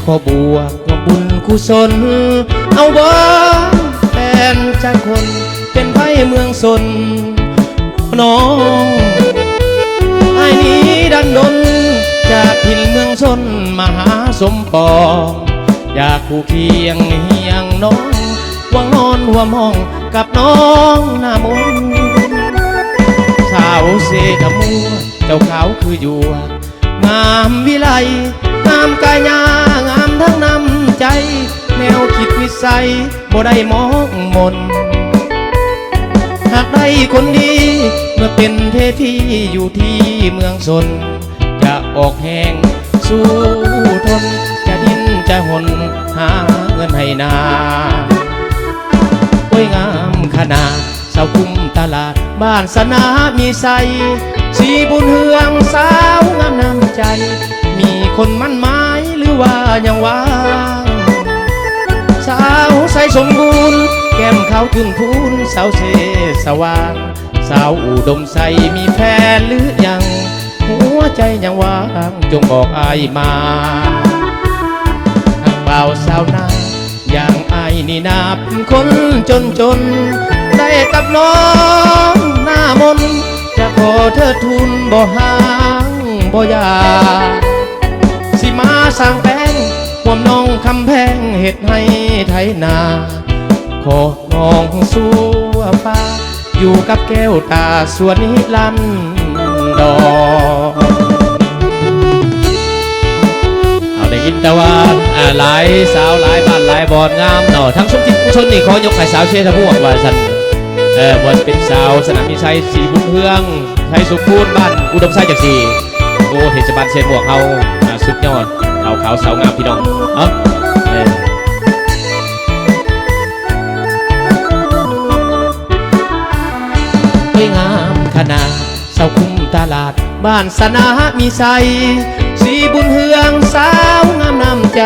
ขอบวกบุญกุศลเอาบ่แฟนจากคนเป็นไพ่เมืองสนน้องไอ้นี้ดันดนจากถิ่นเมืองชนมาหาสมปองอยากคู่เคียงเฮียงน้องหวังนอนหัวห้องกับน้องหน้ามนสาวเสดมัวเจ้าขาวคืออยู่งามวิไลงามกายางามทั้งน้ำใจแนวคิดวิสัยบ่ได้มองมนหากได้คนดีเมื่อเป็นเทพีอยู่ที่เมืองชนจะออกแห่งสู้ทนจะดิ้นจะหนหาเงินให้นาโอ้ยงามขนาดสาวกุมตลาดบ้านสนามีใสสีบุญเฮืองสาวงามน้ำใจมีคนมั่นหมายหรือว่ายังว่างสาวใสสมบูรณ์แก้มขาวถึงพูนสาวเสสว่างสาวอุดมใสมีแฟนหรือยังหัวใจยังว่างจงบอกอายมาหากเบาสาวนาอย่างอายนี่นาเป็นคนจนได้กับน้องหน้ามนจะขอเธอทุนบ่ห่างบ่ยาสิมาสร้างแป้งห่วมน้องคำแพงเฮ็ดให้ไถนาขอน้องสู่ฟ้าอยู่กับแก้วตาสวนนิรันดรเอาได้ยินแต่ว่าหลายสาวหลายบ้านหลายบอนงามเนาะทั้งชมที่ชนนี่ขอยกให้สาวเชษฐภูมิว่าฉันบอนเป็นสาวสนามมีชัยสีบุญเฮืองชัยสุขพูนบ้านอุดมไซจากสีโอ้เทศบาลเชียงหมวกเฮาสุดยอดขาวสาวงามพี่น้องเนาะงามขนาดเสาคุ้มตลาดบ้านสนามีใสสีบุญเฮืองสาวงามน้ำใจ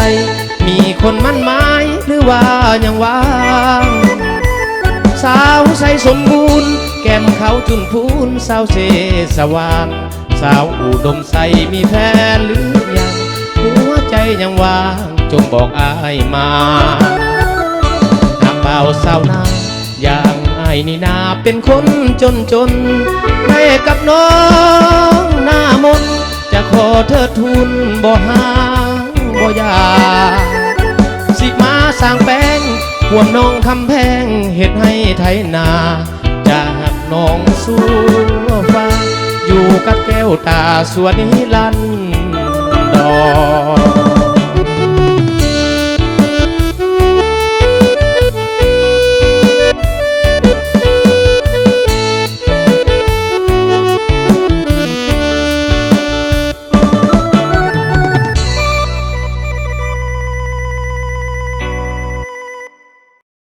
มีคนมั่นหมายหรือว่ายังว่างสาวใสสมบูรณ์แก้มเขาจุนพูนสาวเสสว่างสาวอุดมใสมีแฟนหรือยังหัวใจยังว่างจงบอกอายมาหากเบาสาวนาอย่างไอ้นี่นาเป็นคนจนได้กับน้องหน้ามนจะขอเธอทุนบ่ห่างบ่ยาสิมาสร้างแป้งห่วมน้องคำแพงเฮ็ดให้ไถนาจากน้องสู่ฟ้าอยู่กับแก้วตาสวนนิรันดร